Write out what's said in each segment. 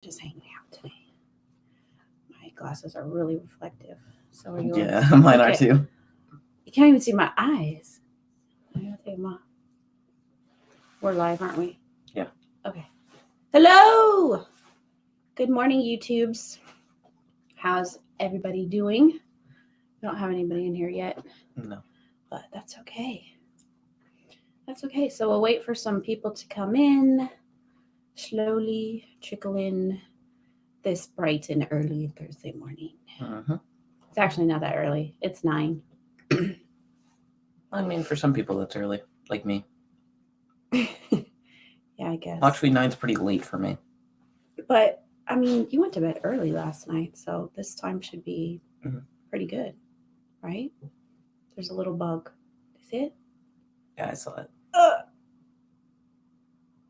Just hanging out today. My glasses are really reflective. So are yours. Yeah, mine are too. You can't even see my eyes. I gotta take them off. We're live, aren't we? Yeah. Okay. Hello! Good morning, YouTubes. How's everybody doing? We don't have anybody in here yet. No. But that's okay. That's okay. So we'll wait for some people to come in. Slowly trickle in this bright and early Thursday morning. It's actually not that early. It's 9. I mean, for some people that's early, like me. Yeah, I guess. Actually, 9's pretty late for me. But, I mean, you went to bed early last night, so this time should be pretty good, right? There's a little bug. You see it? Yeah, I saw it.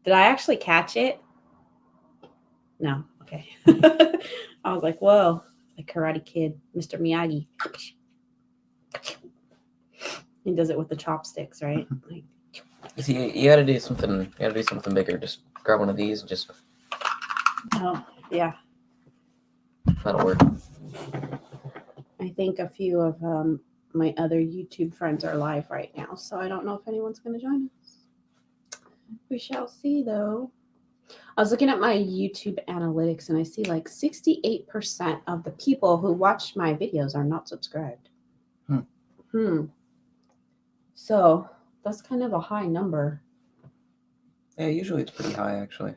Did I actually catch it? No. Okay. I was like, whoa. Like Karate Kid, Mr. Miyagi. He does it with the chopsticks, right? Like, see, you gotta do something. You gotta do something bigger. Just grab one of these and just. Oh, yeah. That'll work. I think a few of my other YouTube friends are live right now, so I don't know if anyone's going to join us. We shall see, though. I was looking at my YouTube analytics, and I see like 68% of the people who watch my videos are not subscribed. So that's kind of a high number. Yeah, usually it's pretty high, actually.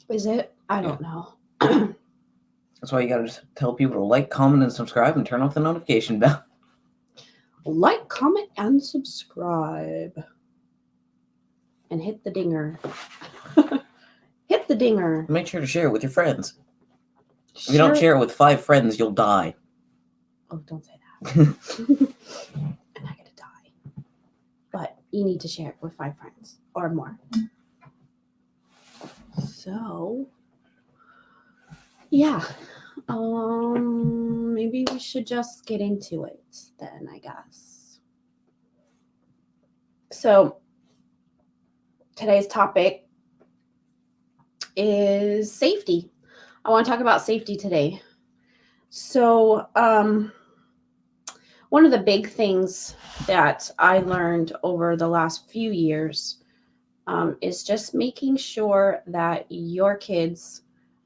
Is it? I don't know. That's why you gotta just tell people to like, comment, and subscribe, and turn off the notification bell. Like, comment, and subscribe. And hit the dinger. Hit the dinger. Make sure to share it with your friends. If you don't share it with 5 friends, you'll die. Oh, don't say that. I'm not going to die. But you need to share it with 5 friends or more. So, yeah. Maybe we should just get into it then, I guess. So, today's topic is safety. I want to talk about safety today. So, one of the big things that I learned over the last few years is just making sure that your kids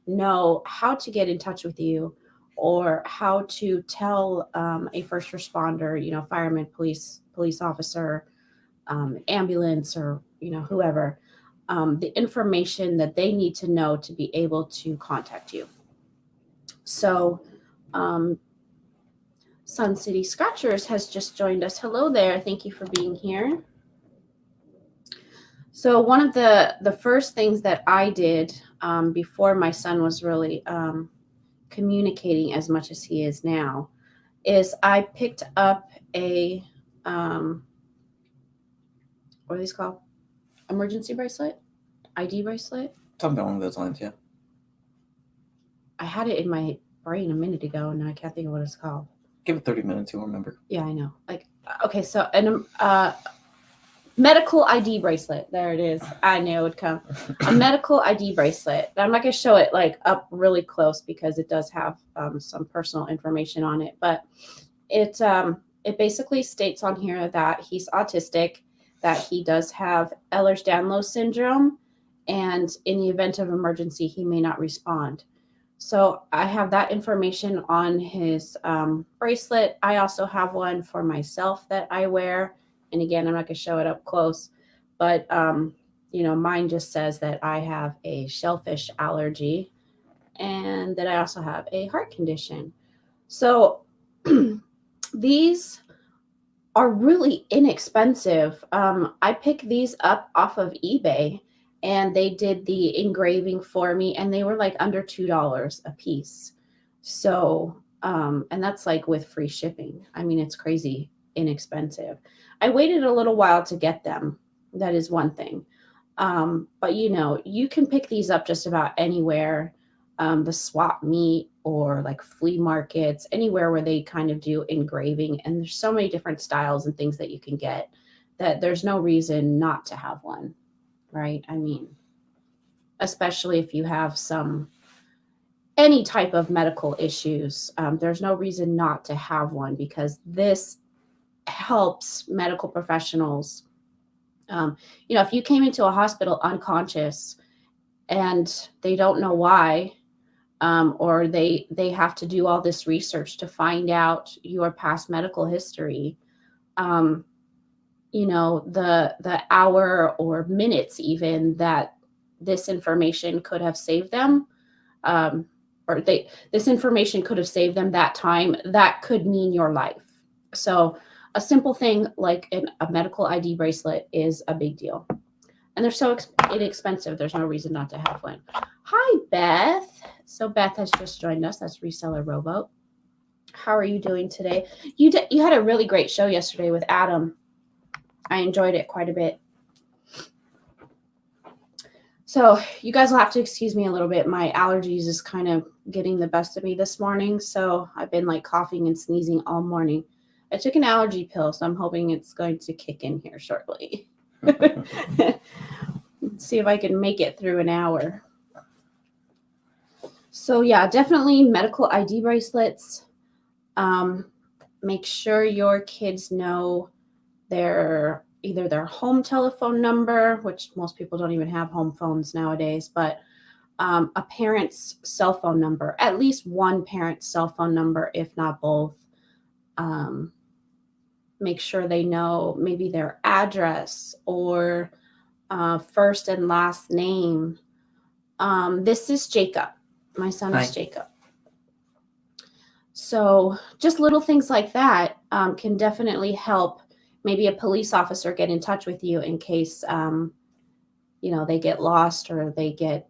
know how to get in touch with you or how to tell a first responder, fireman, police officer, ambulance, or, whoever, the information that they need to know to be able to contact you. So, Sun City Scratchers has just joined us. Hello there. Thank you for being here. So one of the first things that I did before my son was really communicating as much as he is now is I picked up a, what are these called? Emergency bracelet? ID bracelet? Something along those lines, yeah. I had it in my brain a minute ago, and now I can't think of what it's called. Give it 30 minutes, you'll remember. Yeah, I know. Like, okay, so an medical ID bracelet. There it is. I knew it would come. A medical ID bracelet. I'm not going to show it like up really close because it does have some personal information on it. But it basically states on here that he's autistic, that he does have Ehlers-Danlos syndrome, and in the event of emergency, he may not respond. So I have that information on his bracelet. I also have one for myself that I wear. And again, I'm not going to show it up close, but, mine just says that I have a shellfish allergy and that I also have a heart condition. So these are really inexpensive. I picked these up off of eBay, and they did the engraving for me, and they were like under $2 a piece. So, and that's like with free shipping. I mean, it's crazy inexpensive. I waited a little while to get them. That is one thing. But you can pick these up just about anywhere, the swap meet or like flea markets, anywhere where they kind of do engraving. And there's so many different styles and things that you can get that there's no reason not to have one, right? I mean, especially if you have some any type of medical issues. There's no reason not to have one, because this helps medical professionals. If you came into a hospital unconscious and they don't know why, or they have to do all this research to find out your past medical history, the hour or minutes even that this information could have saved them, this information could have saved them that time, that could mean your life. So a simple thing like a medical ID bracelet is a big deal. And they're so inexpensive, there's no reason not to have one. Hi, Beth. So Beth has just joined us. That's Reseller Rowboat. How are you doing today? You had a really great show yesterday with Adam. I enjoyed it quite a bit. So you guys will have to excuse me a little bit. My allergies is kind of getting the best of me this morning. So I've been like coughing and sneezing all morning. I took an allergy pill, so I'm hoping it's going to kick in here shortly. See if I can make it through an hour. So yeah, definitely medical ID bracelets. Make sure your kids know either their home telephone number, which most people don't even have home phones nowadays, but a parent's cell phone number, at least one parent's cell phone number, if not both. Make sure they know maybe their address or first and last name. This is Jacob. My son is Jacob. So just little things like that can definitely help maybe a police officer get in touch with you in case, they get lost or they get,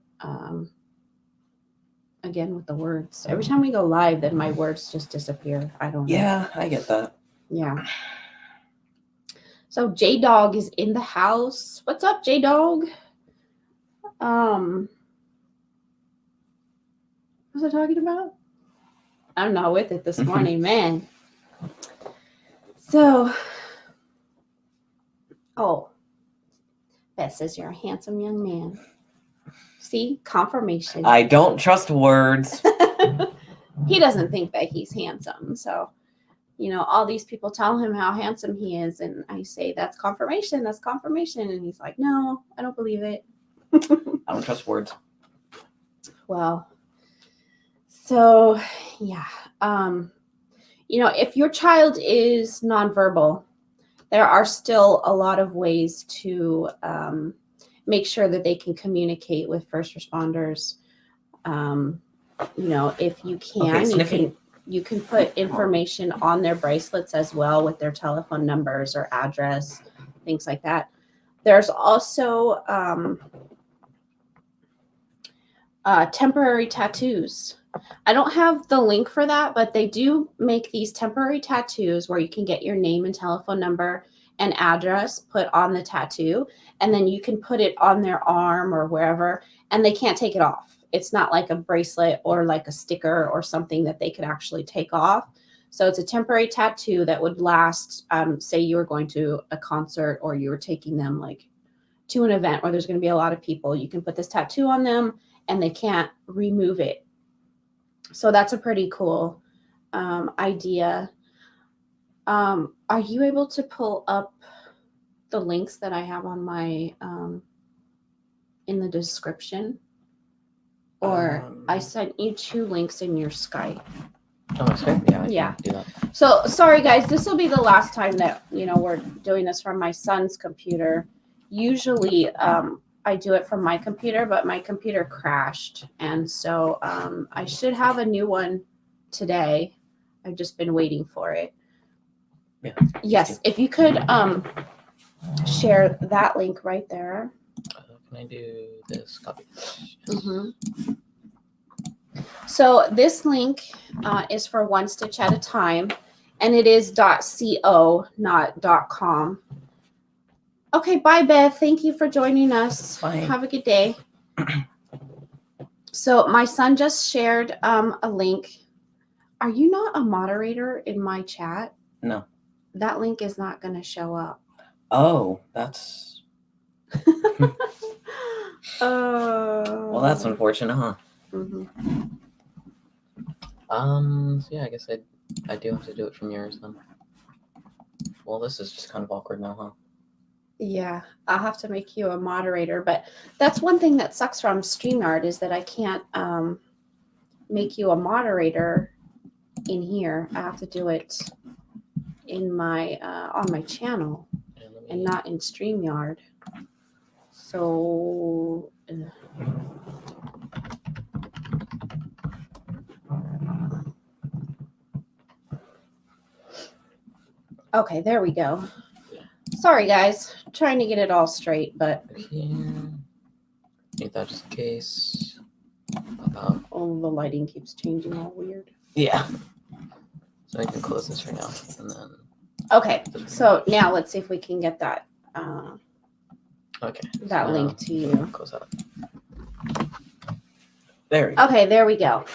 again with the words. Every time we go live, then my words just disappear. I don't know. Yeah, I get that. Yeah. So J-Dog is in the house. What's up, J-Dog? What was I talking about? I'm not with it this morning, man. So, Beth says you're a handsome young man. See, confirmation. I don't trust words. He doesn't think that he's handsome. So, all these people tell him how handsome he is. And I say, that's confirmation. That's confirmation. And he's like, no, I don't believe it. I don't trust words. Well, so yeah. If your child is nonverbal, there are still a lot of ways to make sure that they can communicate with first responders. If you can, you can put information on their bracelets as well with their telephone numbers or address, things like that. There's also temporary tattoos. I don't have the link for that, but they do make these temporary tattoos where you can get your name and telephone number and address put on the tattoo, and then you can put it on their arm or wherever, and they can't take it off. It's not like a bracelet or like a sticker or something that they could actually take off. So it's a temporary tattoo that would last, say you were going to a concert or you were taking them like to an event where there's going to be a lot of people. You can put this tattoo on them and they can't remove it. So that's a pretty cool idea. Are you able to pull up the links that I have on my in the description? Or I sent you 2 links in your Skype. Oh, Skype? Yeah, I can do that. So sorry guys, this will be the last time that we're doing this from my son's computer. Usually I do it from my computer, but my computer crashed, and so I should have a new one today. I've just been waiting for it. Yeah. Yes, if you could share that link right there. Can I do this? Copy. Yes. Mm-hmm. So this link is for One Stitch at a Time, and it is .co, not .com. Okay, bye, Beth. Thank you for joining us. Bye. Have a good day. So my son just shared a link. Are you not a moderator in my chat? No. That link is not going to show up. Oh, that's... Oh. Well, that's unfortunate, huh? Mm-hmm. So yeah, I guess I do have to do it from yours then. Well, this is just kind of awkward now, huh? Yeah, I'll have to make you a moderator, but that's one thing that sucks from StreamYard is that I can't make you a moderator in here. I have to do it in my on my channel and not in StreamYard. So okay, there we go. Sorry guys, trying to get it all straight, but Here. Need that just in case. Pop out. oh, the lighting keeps changing all weird. Yeah. So I can close this right now, and then. Okay, so now let's see if we can get that Okay. that so link to you. Close out. There we go. Okay, there we go.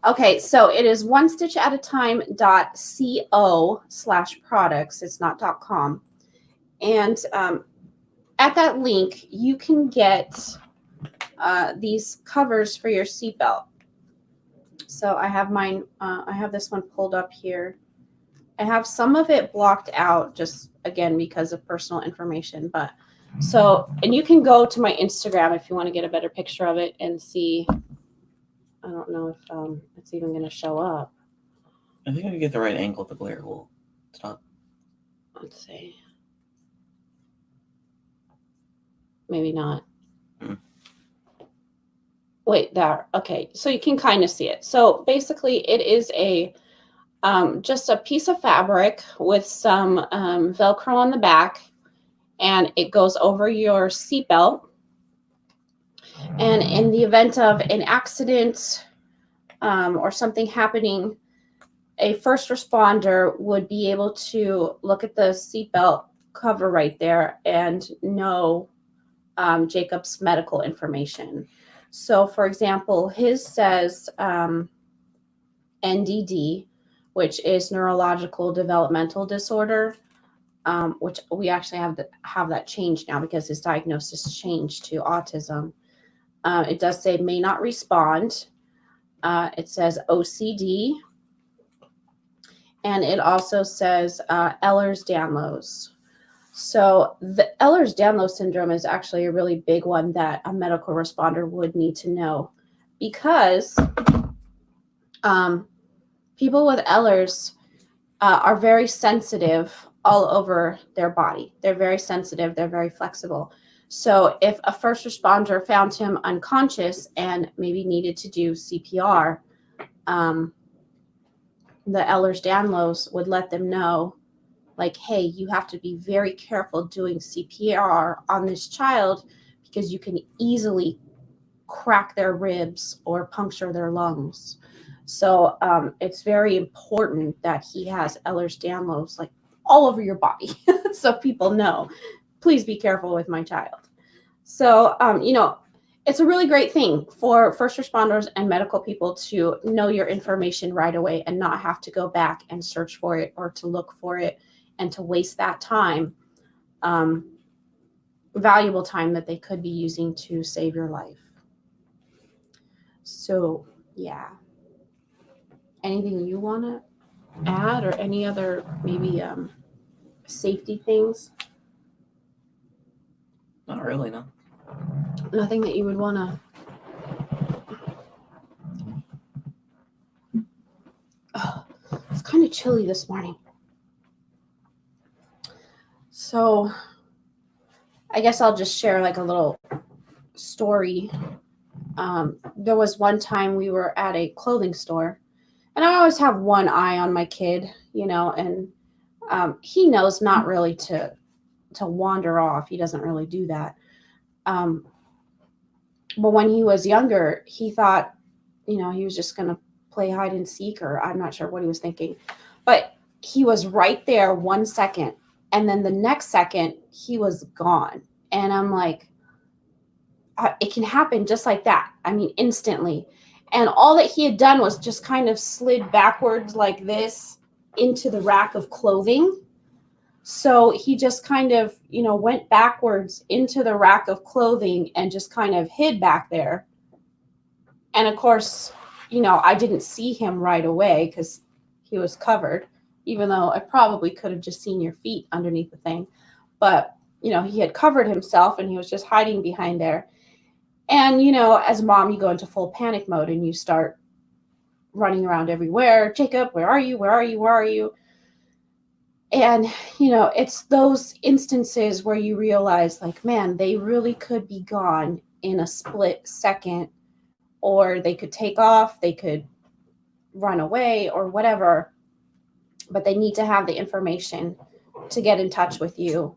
Okay, so it is onestitchatatime.co/products. It's not .com. And at that link, you can get these covers for your seatbelt. So I have mine. I have this one pulled up here. I have some of it blocked out just again because of personal information. But so, and you can go to my Instagram if you want to get a better picture of it and see. I don't know if it's even going to show up. I think if you get the right angle, the glare will stop. Let's see. Maybe not. Wait, there. Okay, so you can kind of see it. So basically, it is a just a piece of fabric with some Velcro on the back, and it goes over your seatbelt. And in the event of an accident or something happening, a first responder would be able to look at the seatbelt cover right there and know Jacob's medical information. So, for example, his says NDD, which is neurological developmental disorder, which we actually have that changed now because his diagnosis changed to autism. It does say may not respond. It says OCD. And it also says Ehlers-Danlos. So the Ehlers-Danlos syndrome is actually a really big one that a medical responder would need to know because people with Ehlers are very sensitive all over their body. They're very sensitive. They're very flexible. So if a first responder found him unconscious and maybe needed to do CPR, the Ehlers-Danlos would let them know, like, hey, you have to be very careful doing CPR on this child because you can easily crack their ribs or puncture their lungs. So it's very important that he has Ehlers-Danlos like all over your body so people know, please be careful with my child. So, it's a really great thing for first responders and medical people to know your information right away and not have to go back and search for it or to look for it and to waste that time, valuable time that they could be using to save your life. So, yeah. Anything you want to add or any other maybe safety things? Not really, no. Nothing that you would want to. Oh, it's kind of chilly this morning. So I guess I'll just share like a little story. There was one time we were at a clothing store, and I always have one eye on my kid, and he knows not really to wander off. He doesn't really do that. But when he was younger, he thought, he was just going to play hide and seek, or I'm not sure what he was thinking. But he was right there 1 second, and then the next second, he was gone. And I'm like, it can happen just like that. I mean, instantly. And all that he had done was just kind of slid backwards like this into the rack of clothing. So he just kind of, went backwards into the rack of clothing and just kind of hid back there. And of course, I didn't see him right away because he was covered, even though I probably could have just seen your feet underneath the thing. But, he had covered himself and he was just hiding behind there. And, as a mom, you go into full panic mode and you start running around everywhere. Jacob, where are you? Where are you? Where are you? And, it's those instances where you realize, like, man, they really could be gone in a split second, or they could take off, they could run away or whatever, but they need to have the information to get in touch with you.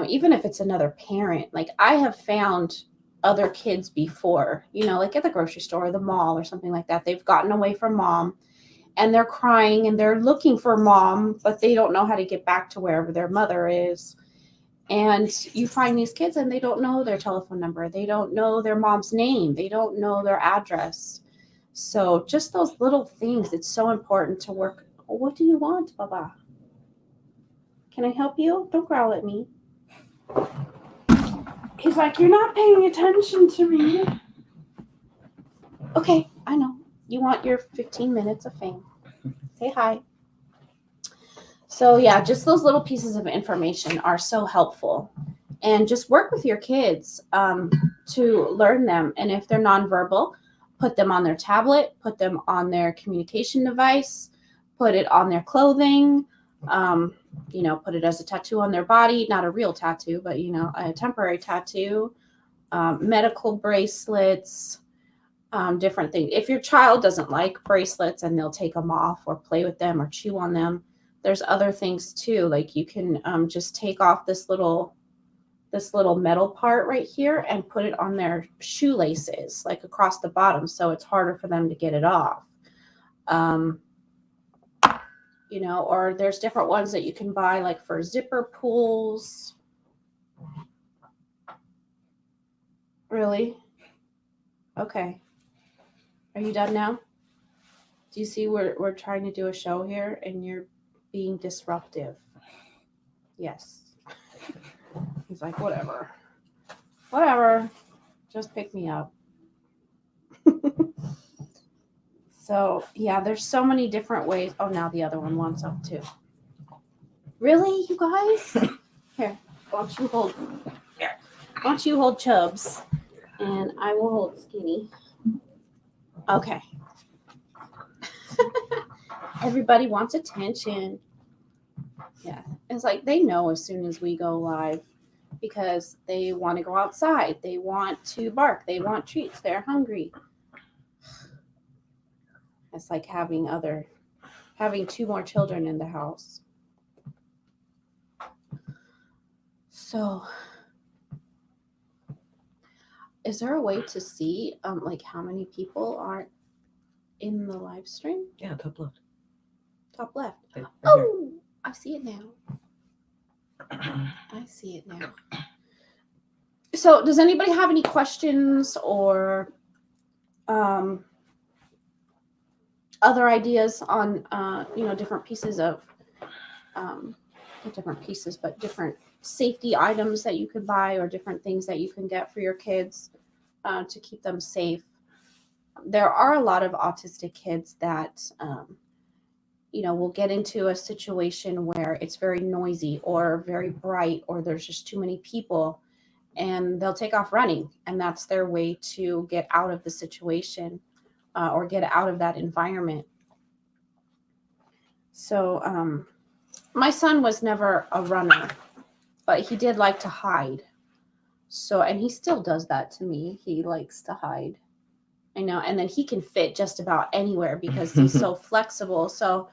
Even if it's another parent, like I have found other kids before, like at the grocery store or the mall or something like that. They've gotten away from mom and they're crying and they're looking for mom, but they don't know how to get back to wherever their mother is. And you find these kids and they don't know their telephone number. They don't know their mom's name. They don't know their address. So just those little things, it's so important to work. What do you want, Baba? Can I help you? Don't growl at me. He's like, you're not paying attention to me. Okay, I know. You want your 15 minutes of fame. Say hi. So yeah, just those little pieces of information are so helpful. And just work with your kids to learn them. And if they're nonverbal, put them on their tablet, put them on their communication device, put it on their clothing, put it as a tattoo on their body, not a real tattoo, but, a temporary tattoo, medical bracelets, different things. If your child doesn't like bracelets and they'll take them off or play with them or chew on them, there's other things too. Like you can just take off this little metal part right here and put it on their shoelaces, like across the bottom, so it's harder for them to get it off. Or there's different ones that you can buy, like for zipper pulls. Really? Okay. Are you done now? Do you see we're trying to do a show here and you're being disruptive? Yes. He's like, whatever. Just pick me up. So, yeah, there's so many different ways. Oh, now the other one wants up too. Really, you guys? Here, why don't you hold Chubbs and I will hold Skinny. Okay. Everybody wants attention. Yeah, it's like they know as soon as we go live because they want to go outside. They want to bark. They want treats. They're hungry. It's like having two more children in the house. So, is there a way to see like how many people are in the live stream? Yeah, top left. Top left. Right Oh, I see it now. So, does anybody have any questions or other ideas on different pieces of not different pieces, but different safety items that you could buy or different things that you can get for your kids to keep them safe? There are a lot of autistic kids that will get into a situation where it's very noisy or very bright or there's just too many people and they'll take off running, and that's their way to get out of the situation or get out of that environment. So my son was never a runner, but he did like to hide. So, and he still does that to me. He likes to hide. I know. And then he can fit just about anywhere because he's so flexible. So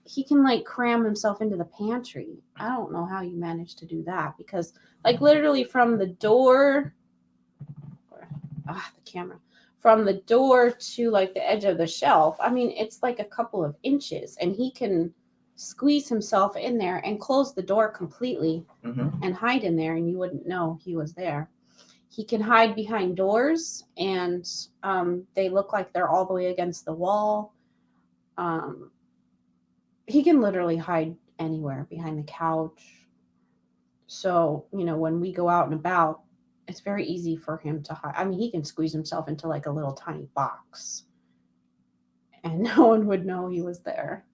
he can like cram himself into the pantry. I don't know how you manage to do that because like literally from the door, from the door to like the edge of the shelf. I mean, it's like a couple of inches and he can squeeze himself in there and close the door completely and hide in there and you wouldn't know he was there. He can hide behind doors and they look like they're all the way against the wall. He can literally hide anywhere, behind the couch. So, when we go out and about, it's very easy for him to hide. I mean, he can squeeze himself into like a little tiny box. and no one would know he was there.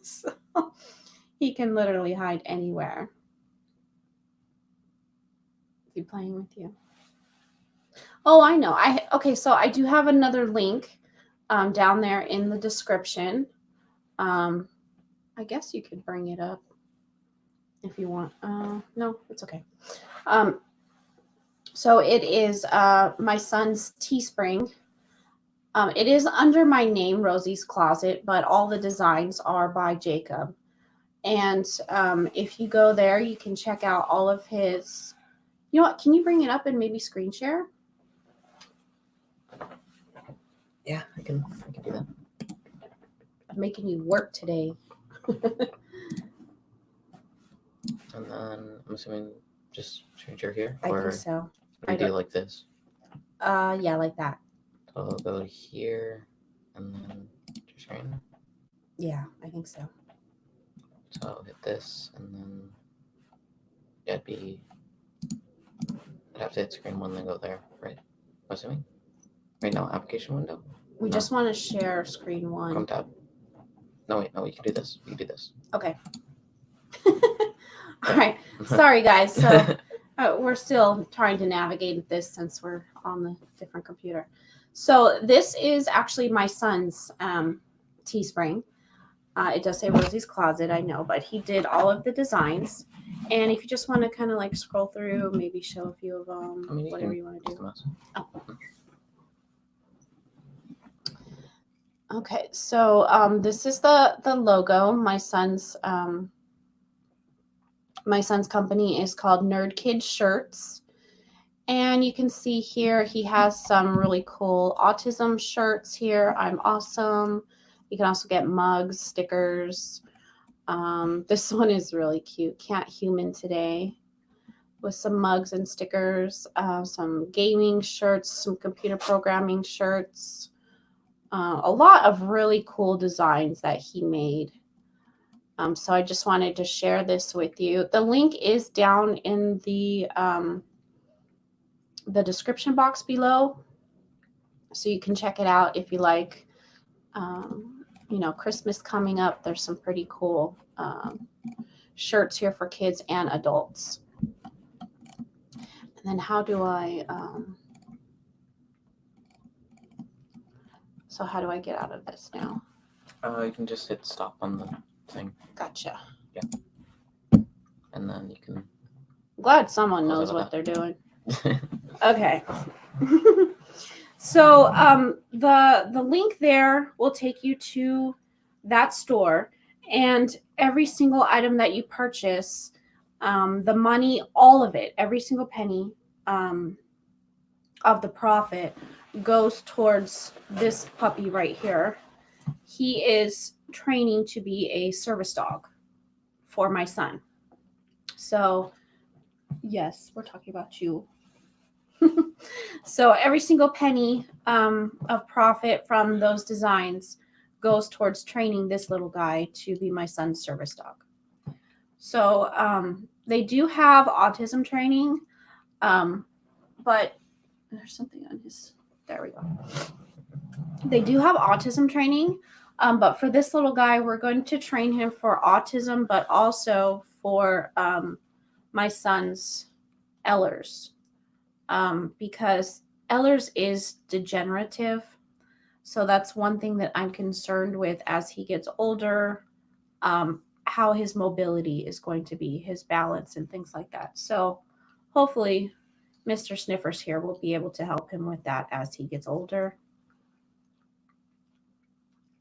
So he can literally hide anywhere. Is he playing with you? Oh, I know. Okay, so I do have another link down there in the description. I guess you could bring it up if you want. No, it's okay. So it is my son's Teespring. It is under my name, Rosie's Closet, but all the designs are by Jacob. And if you go there, you can check out all of his. You know what? Can you bring it up and maybe screen share? Yeah, I can do that. I'm making you work today. And then I'm assuming just change your here, I or think so. do you do like this? Yeah, like that. So I'll go here, and then your screen. Yeah, I think so. So I'll hit this, and then I'd have to hit screen one, then go there, right? I'm assuming. Right now, application window. We just want to share screen one. Chrome tab. No, wait, no, we can do this. We can do this. Okay. All right. Sorry, guys. So we're still trying to navigate this since we're on the different computer. So this is actually my son's Teespring. It does say Rosie's Closet, I know, but he did all of the designs. And if you just want to kind of like scroll through, maybe show a few of them, whatever you want to do. Oh. Okay, so this is the logo. My son's company is called Nerd Kid Shirts. And you can see here he has some really cool autism shirts here. I'm awesome. You can also get mugs, stickers. This one is really cute. Can't Human Today, with some mugs and stickers, some gaming shirts, some computer programming shirts. A lot of really cool designs that he made. So I just wanted to share this with you. The link is down in the description box below, so you can check it out if you like. You know, Christmas coming up, there's some pretty cool shirts here for kids and adults. And then how do I so how do I get out of this now? You can just hit stop on the thing. Gotcha. Yeah. And then you can. Glad someone knows what they're doing. Okay. So the link there will take you to that store, and every single item that you purchase, the money, all of it, every single penny of the profit goes towards this puppy right here. He is training to be a service dog for my son. So yes, we're talking about you. So every single penny of profit from those designs goes towards training this little guy to be my son's service dog. So they do have autism training, but there's something on his, there we go. They do have autism training, but for this little guy, we're going to train him for autism, but also for my son's Ehlers. Because Ehlers is degenerative. So that's one thing that I'm concerned with as he gets older, how his mobility is going to be, his balance and things like that. So hopefully Mr. Sniffers here will be able to help him with that as he gets older.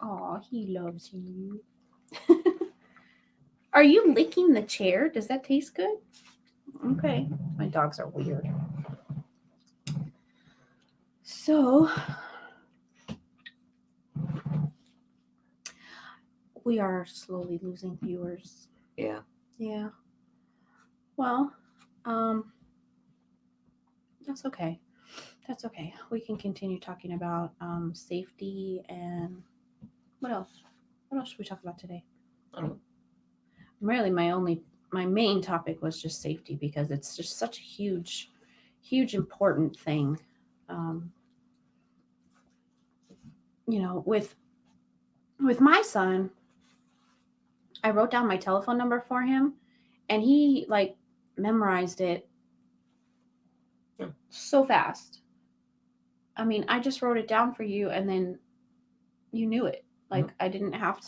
Oh, he loves you. Are you licking the chair? Does that taste good? Okay. My dogs are weird. So we are slowly losing viewers. Yeah. Yeah. Well, that's okay. That's okay. We can continue talking about safety and what else? What else should we talk about today? I don't know. Really, my main topic was just safety, because it's just such a huge, important thing. with my son, I wrote down my telephone number for him, and he like memorized it so fast. I mean, I just wrote it down for you, and then you knew it. Like we didn't have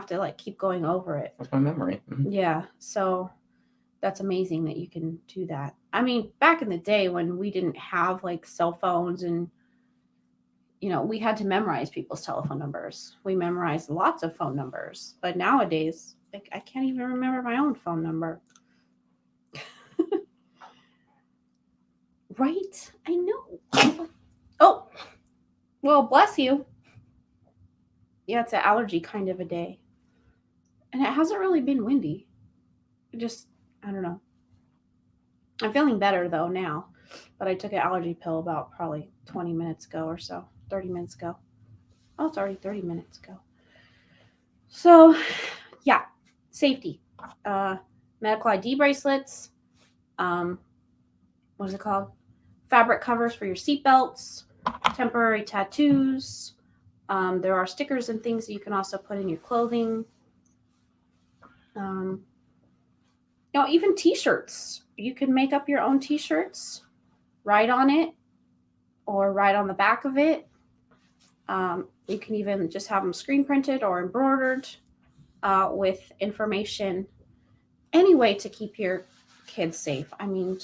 to like keep going over it. That's my memory. Yeah, so that's amazing that you can do that. I mean, back in the day when we didn't have like cell phones and we had to memorize people's telephone numbers. We memorized lots of phone numbers, but nowadays, like I can't even remember my own phone number. Right? I know. Oh, well, bless you. Yeah, it's an allergy kind of a day. And it hasn't really been windy. I don't know. I'm feeling better though now, but I took an allergy pill about probably 20 minutes ago or so, 30 minutes ago. Oh, it's already 30 minutes ago. So, yeah, safety. Medical ID bracelets. What is it called? Fabric covers for your seatbelts. Temporary tattoos. There are stickers and things that you can also put in your clothing. Even t-shirts. You can make up your own t-shirts, write on it, or write on the back of it. You can even just have them screen printed or embroidered with information. Any way to keep your kids safe. I mean,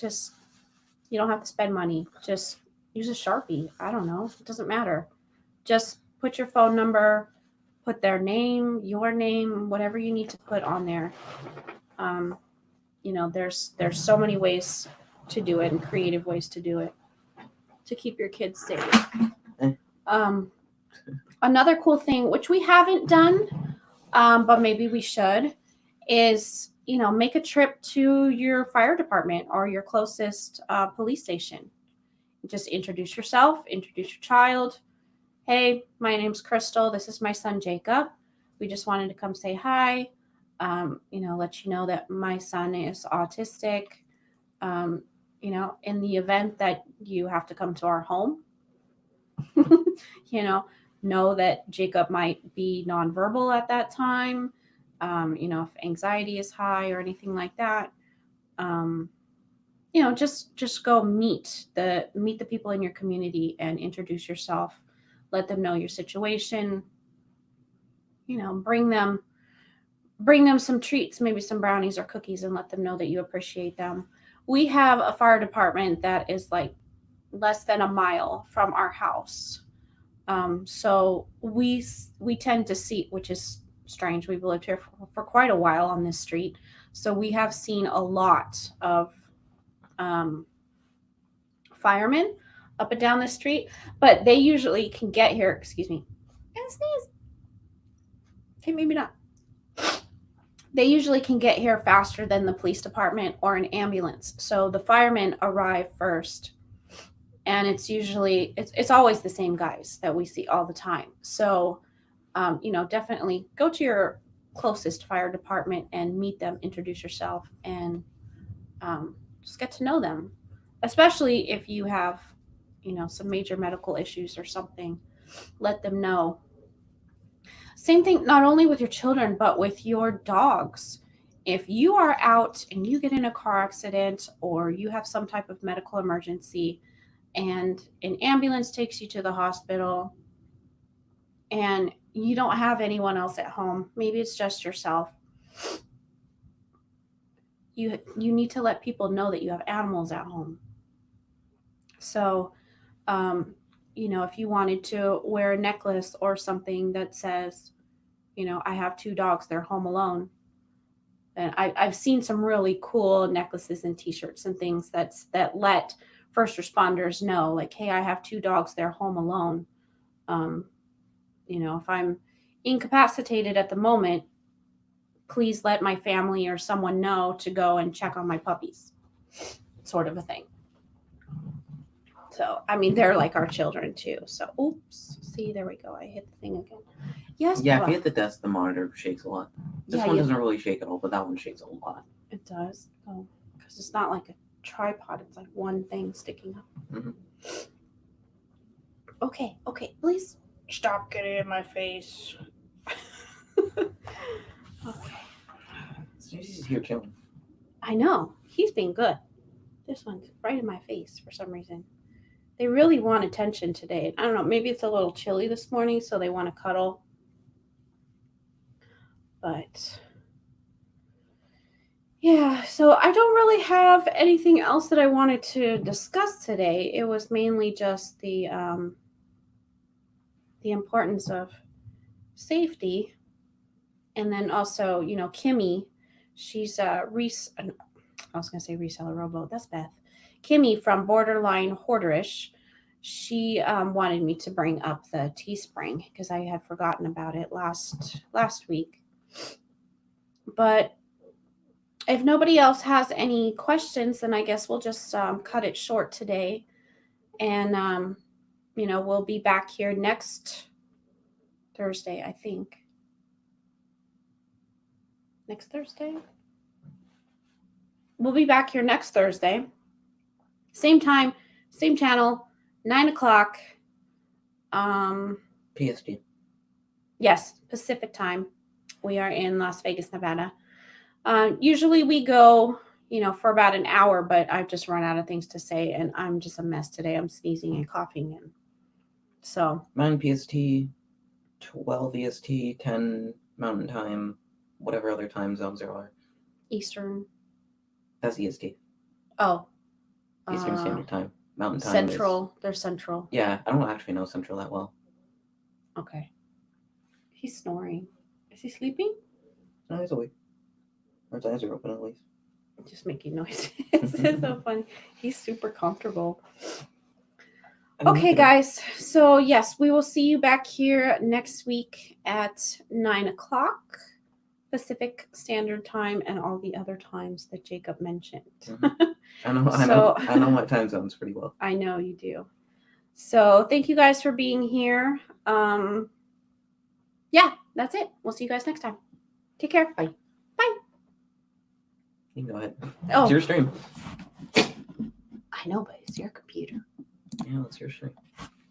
you don't have to spend money. Just use a Sharpie. I don't know. It doesn't matter. Just put your phone number, put their name, your name, whatever you need to put on there. There's so many ways to do it and creative ways to do it to keep your kids safe. Another cool thing, which we haven't done, but maybe we should, is make a trip to your fire department or your closest police station. Just introduce yourself, introduce your child. Hey, my name's Crystal. This is my son, Jacob. We just wanted to come say hi. Let you know that my son is autistic. In the event that you have to come to our home, know that Jacob might be nonverbal at that time. If anxiety is high or anything like that, just go meet the people in your community and introduce yourself. Let them know your situation. Bring them some treats, maybe some brownies or cookies, and let them know that you appreciate them. We have a fire department that is like less than a mile from our house. So we tend to see, which is strange. We've lived here for quite a while on this street. So we have seen a lot of firemen up and down the street, but they usually can get here. Excuse me. And sneeze. Okay, maybe not. They usually can get here faster than the police department or an ambulance. So the firemen arrive first, and it's always the same guys that we see all the time. So, definitely go to your closest fire department and meet them, introduce yourself, and just get to know them, especially if you have, some major medical issues or something. Let them know. Same thing, not only with your children, but with your dogs. If you are out and you get in a car accident or you have some type of medical emergency and an ambulance takes you to the hospital and you don't have anyone else at home, maybe it's just yourself, you need to let people know that you have animals at home. So, if you wanted to wear a necklace or something that says, I have 2 dogs, they're home alone. And I've seen some really cool necklaces and t-shirts and things that let first responders know, like, hey, I have 2 dogs, they're home alone. If I'm incapacitated at the moment, please let my family or someone know to go and check on my puppies, sort of a thing. So, I mean, they're like our children too. So, oops. See, there we go. I hit the thing again. Yes. Yeah, Bella. if you hit the desk, the monitor shakes a lot. This one doesn't really shake at all, but that one shakes a lot. It does. Oh, because it's not like a tripod. It's like one thing sticking up. Mm-hmm. Okay. Please Stop getting in my face. Okay. He's here chilling. I know. He's been good. This one's right in my face for some reason. They really want attention today. I don't know. Maybe it's a little chilly this morning, so they want to cuddle. But yeah, so I don't really have anything else that I wanted to discuss today. It was mainly just the importance of safety, and then also, Kimmy, she's I was gonna say reseller rowboat. That's Beth. Kimmy from Borderline Hoarderish. She wanted me to bring up the Teespring because I had forgotten about it last week. But if nobody else has any questions, then I guess we'll just cut it short today. And, we'll be back here next Thursday, I think. Next Thursday? We'll be back here next Thursday. Same time, same channel, 9 o'clock. PSD. Yes, Pacific time. We are in Las Vegas, Nevada. Usually we go, for about an hour, but I've just run out of things to say, and I'm just a mess today. I'm sneezing and coughing, and so 9 PST, 12 EST, 10 Mountain Time, whatever other time zones there are. Eastern. That's EST. Oh, Eastern Standard Time. Mountain Time. Central. They're Central. Yeah, I don't actually know Central that well. Okay. He's snoring. Is he sleeping? No, he's awake. Or his eyes are open at least. Just making noises. It's so funny. He's super comfortable. Okay, guys. So, yes, we will see you back here next week at 9 o'clock Pacific Standard Time and all the other times that Jacob mentioned. Mm-hmm. I know my time zones pretty well. I know you do. So, thank you guys for being here. Yeah, that's it. We'll see you guys next time. Take care. Bye. Bye. You can go ahead. Oh. It's your stream. I know, but it's your computer. Yeah, it's your stream.